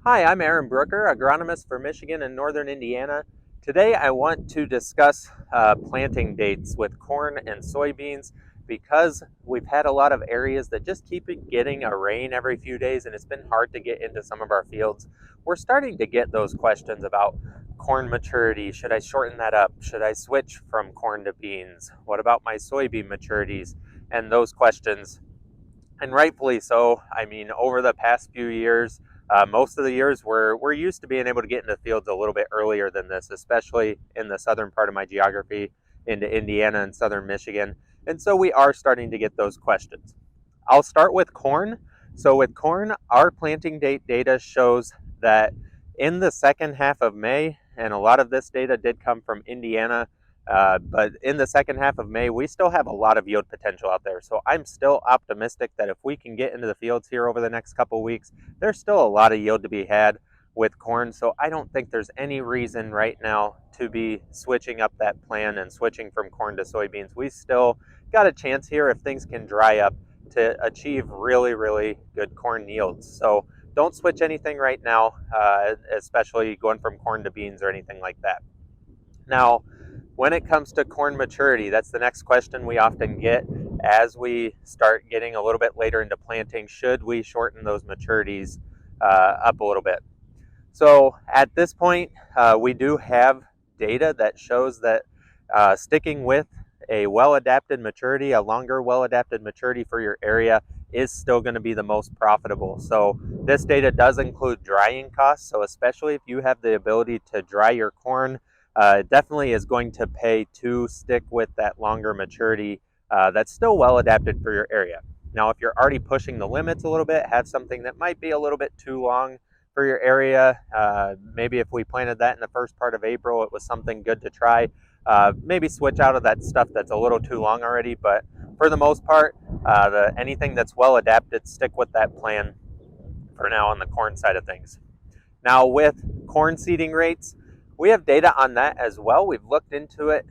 Hi, I'm Aaron Brooker, agronomist for Michigan and Northern Indiana. Today I want to discuss planting dates with corn and soybeans because we've had a lot of areas that just keep getting a rain every few days and it's been hard to get into some of our fields. We're starting to get those questions about corn maturity. Should I shorten that up? Should I switch from corn to beans? What about my soybean maturities? And those questions, and rightfully so. I mean, over the past few years, most of the years we're used to being able to get into fields a little bit earlier than this, especially in the southern part of my geography into Indiana and southern Michigan. And so we are starting to get those questions. I'll start with corn. So with corn, our planting date data shows that in the second half of May, and a lot of this data did come from Indiana, but in the second half of May, we still have a lot of yield potential out there. So I'm still optimistic that if we can get into the fields here over the next couple weeks, there's still a lot of yield to be had with corn. So I don't think there's any reason right now to be switching up that plan and switching from corn to soybeans. We still got a chance here if things can dry up to achieve really, really good corn yields. So don't switch anything right now, especially going from corn to beans or anything like that. Now, when it comes to corn maturity, that's the next question we often get as we start getting a little bit later into planting. Should we shorten those maturities up a little bit? So at this point, we do have data that shows that sticking with a well-adapted maturity, a longer well-adapted maturity for your area is still going to be the most profitable. So this data does include drying costs. So especially if you have the ability to dry your corn, it definitely is going to pay to stick with that longer maturity that's still well-adapted for your area. Now, if you're already pushing the limits a little bit, have something that might be a little bit too long for your area. Maybe if we planted that in the first part of April, it was something good to try. Maybe switch out of that stuff that's a little too long already, but for the most part, anything that's well adapted, stick with that plan for now on the corn side of things. Now with corn seeding rates, we have data on that as well. We've looked into it.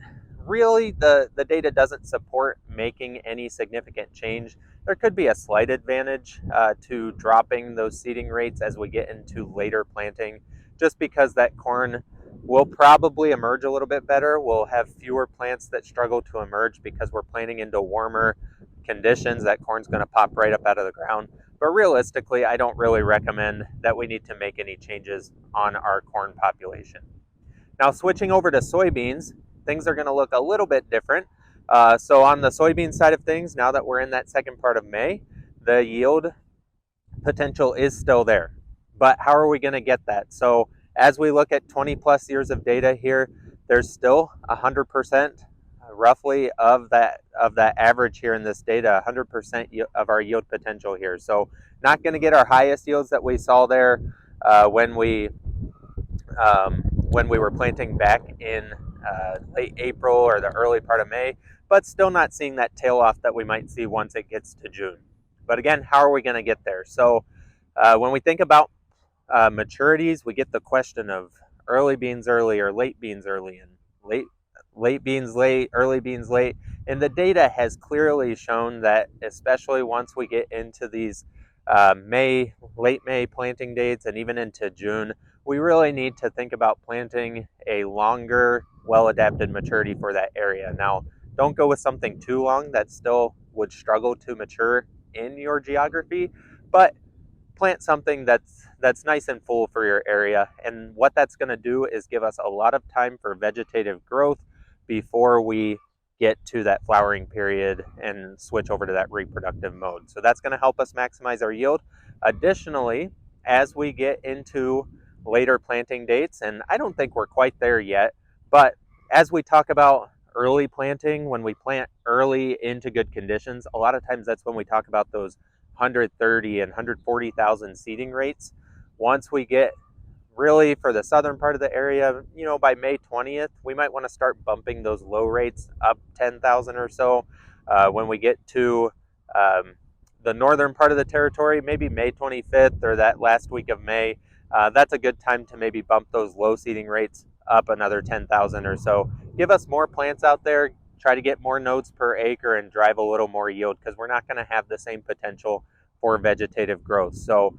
Really, the data doesn't support making any significant change. There could be a slight advantage to dropping those seeding rates as we get into later planting, just because that corn will probably emerge a little bit better. We'll have fewer plants that struggle to emerge because we're planting into warmer conditions. That corn's going to pop right up out of the ground. But realistically, I don't really recommend that we need to make any changes on our corn population. Now, switching over to soybeans, things are going to look a little bit different. So on the soybean side of things, now that we're in that second part of May, the yield potential is still there. But how are we going to get that? So as we look at 20 plus years of data here, there's still 100% roughly of that average here in this data, 100% of our yield potential here. So not going to get our highest yields that we saw there when we were planting back in late April or the early part of May, but still not seeing that tail off that we might see once it gets to June. But again, how are we going to get there? So when we think about maturities, we get the question of early beans early or late beans early, and late beans late, early beans late. And the data has clearly shown that, especially once we get into these late May planting dates and even into June, we really need to think about planting a longer, well-adapted maturity for that area. Now, don't go with something too long that still would struggle to mature in your geography, but plant something that's nice and full for your area. And what that's going to do is give us a lot of time for vegetative growth before we get to that flowering period and switch over to that reproductive mode. So that's going to help us maximize our yield. Additionally, as we get into later planting dates, and I don't think we're quite there yet, but as we talk about early planting, when we plant early into good conditions, a lot of times that's when we talk about those 130 and 140,000 seeding rates. Once we get really for the southern part of the area, by May 20th, we might want to start bumping those low rates up 10,000 or so. When we get to the northern part of the territory, maybe May 25th or that last week of May, that's a good time to maybe bump those low seeding rates up another 10,000 or so. Give us more plants out there, try to get more nodes per acre and drive a little more yield, because we're not going to have the same potential for vegetative growth. So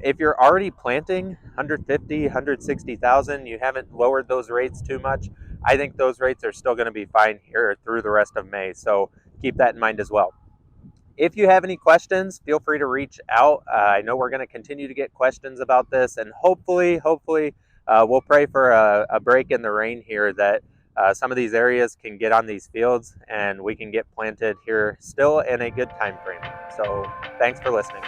If you're already planting 150, 160,000, you haven't lowered those rates too much, I think those rates are still going to be fine here through the rest of May. So keep that in mind as well. If you have any questions, feel free to reach out. I know we're going to continue to get questions about this, and hopefully, we'll pray for a break in the rain here that some of these areas can get on these fields and we can get planted here still in a good time frame. So thanks for listening.